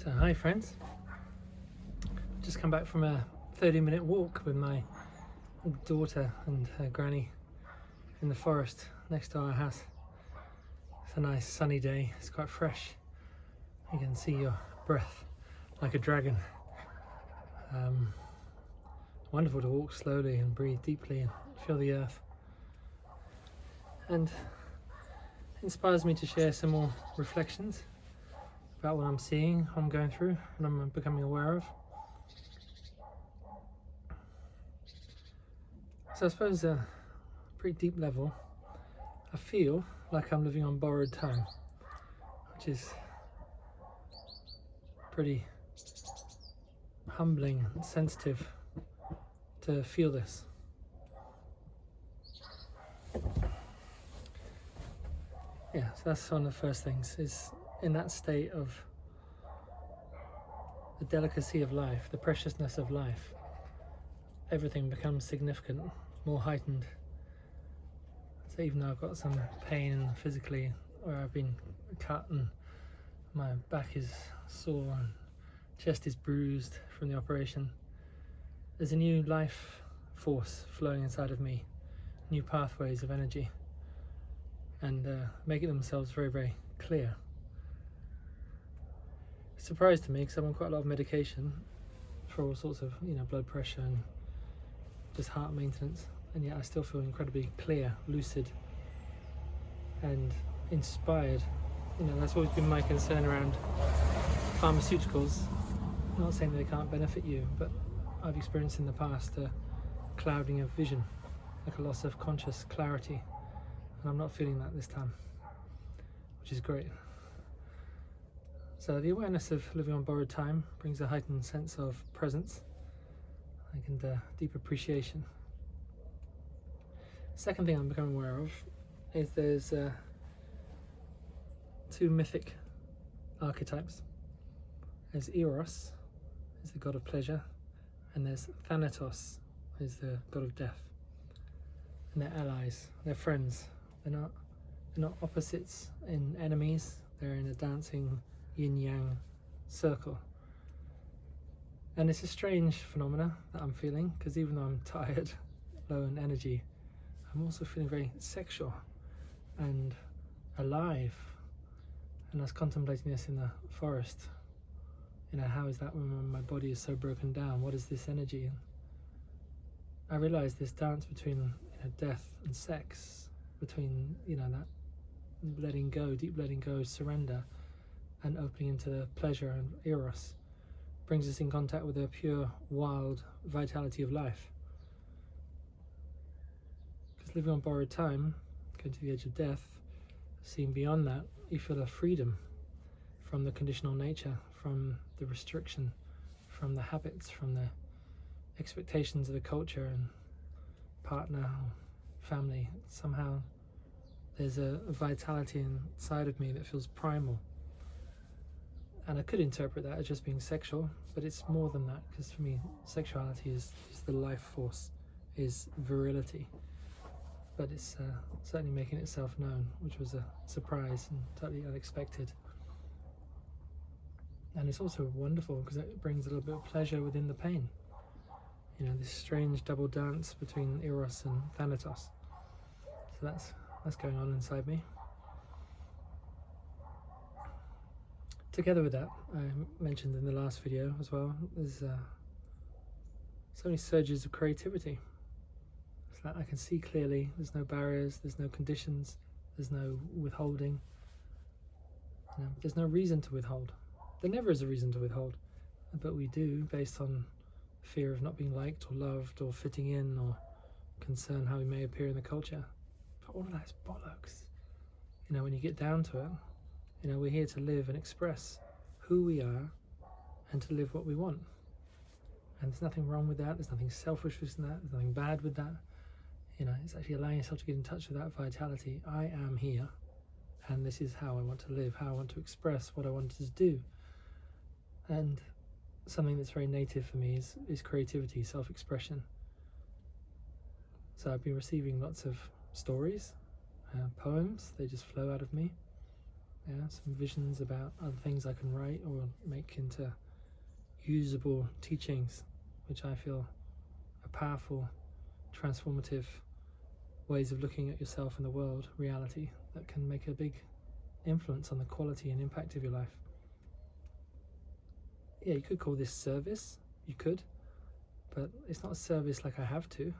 So, hi friends, just come back from a 30-minute walk with my daughter and her granny in the forest next to our house. It's a nice sunny day, it's quite fresh. You can see your breath like a dragon. Wonderful to walk slowly and breathe deeply and feel the earth. And it inspires me to share some more reflections about what I'm seeing, what I'm going through, what I'm becoming aware of. So I suppose at a pretty deep level, I feel like I'm living on borrowed time, which is pretty humbling and sensitive to feel this. Yeah, so that's one of the first things, is in that state of the delicacy of life, the preciousness of life, everything becomes significant, more heightened. So even though I've got some pain physically, where I've been cut and my back is sore and chest is bruised from the operation, there's a new life force flowing inside of me, new pathways of energy, and making themselves very, very clear. Surprise to me, because I'm on quite a lot of medication for all sorts of, blood pressure and just heart maintenance, and yet I still feel incredibly clear, lucid, and inspired. That's always been my concern around pharmaceuticals. I'm not saying they can't benefit you, but I've experienced in the past a clouding of vision, like a loss of conscious clarity, and I'm not feeling that this time, which is great. So the awareness of living on borrowed time brings a heightened sense of presence and deep appreciation. Second thing I'm becoming aware of is there's two mythic archetypes. There's Eros, is the god of pleasure, and there's Thanatos, is the god of death. And they're allies, they're friends. They're not opposites and enemies. They're in a dancing yin-yang circle. And it's a strange phenomena that I'm feeling, because even though I'm tired, low in energy, I'm also feeling very sexual and alive. And I was contemplating this in the forest. How is that when my body is so broken down? What is this energy? And I realized this dance between death and sex, between that letting go, deep letting go, surrender, and opening into the pleasure and eros, brings us in contact with the pure, wild vitality of life. Because living on borrowed time, going to the edge of death, seeing beyond that, you feel a freedom from the conditional nature, from the restriction, from the habits, from the expectations of the culture and partner, family. Somehow there's a vitality inside of me that feels primal. And I could interpret that as just being sexual, but it's more than that, because for me, sexuality is the life force, is virility. But it's certainly making itself known, which was a surprise and totally unexpected. And it's also wonderful because it brings a little bit of pleasure within the pain. This strange double dance between Eros and Thanatos. So that's going on inside me. Together with that, I mentioned in the last video as well, there's so many surges of creativity. It's like I can see clearly, there's no barriers, there's no conditions, there's no withholding. There's no reason to withhold. There never is a reason to withhold, but we do based on fear of not being liked or loved or fitting in or concern how we may appear in the culture. But all of that is bollocks. When you get down to it, we're here to live and express who we are and to live what we want. And there's nothing wrong with that, there's nothing selfish with that, there's nothing bad with that. It's actually allowing yourself to get in touch with that vitality. I am here, and this is how I want to live, how I want to express what I want to do. And something that's very native for me is creativity, self-expression. So I've been receiving lots of stories, poems, they just flow out of me. Yeah, some visions about other things I can write or make into usable teachings, which I feel are powerful, transformative ways of looking at yourself and the world, reality, that can make a big influence on the quality and impact of your life. Yeah, you could call this service, you could, but it's not a service like I have to.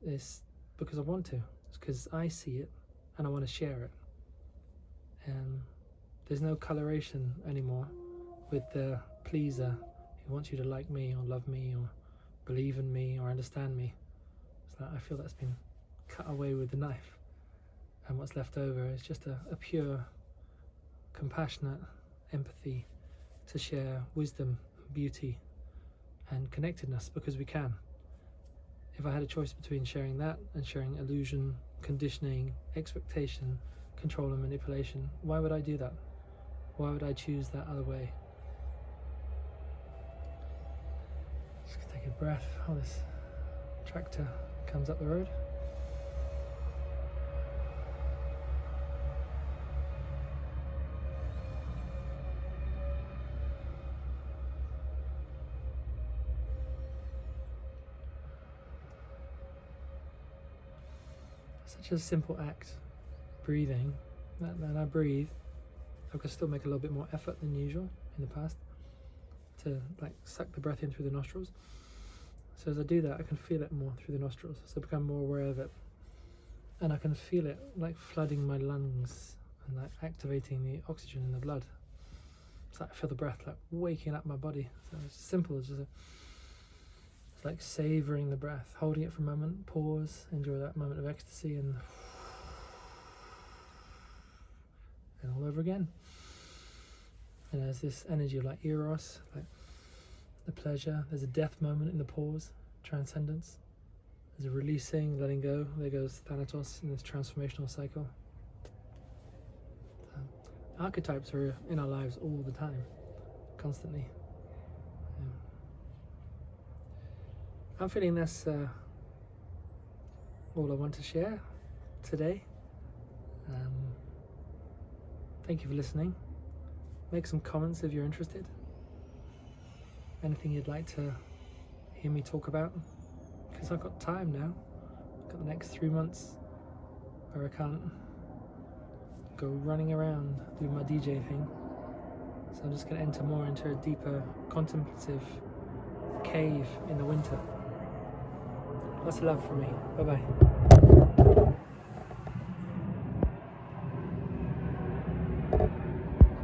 It's because I want to. It's because I see it and I want to share it. And there's no coloration anymore with the pleaser who wants you to like me or love me or believe in me or understand me. It's like I feel that's been cut away with the knife, and what's left over is just a pure, compassionate empathy to share wisdom, beauty and connectedness, because we can. If I had a choice between sharing that and sharing illusion, conditioning, expectation, control and manipulation, why would I do that? Why would I choose that other way? Just take a breath while this tractor comes up the road. Such a simple act, breathing. When I breathe, I can still make a little bit more effort than usual in the past to like suck the breath in through the nostrils. So as I do that, I can feel it more through the nostrils. So I become more aware of it, and I can feel it like flooding my lungs and like activating the oxygen in the blood. It's like I feel the breath like waking up my body. So it's simple as just it's like savoring the breath, holding it for a moment, pause, enjoy that moment of ecstasy, and all over again. And there's this energy of like eros, like the pleasure. There's a death moment in the pause, transcendence. There's a releasing, letting go. There goes Thanatos in this transformational cycle. Archetypes are in our lives all the time, constantly. I'm feeling that's all I want to share today. Thank you for listening. Make some comments if you're interested. Anything you'd like to hear me talk about, because I've got time now. I've got the next 3 months where I can't go running around doing my DJ thing. So I'm just going to enter more into a deeper contemplative cave in the winter. Lots of love from me. Bye bye.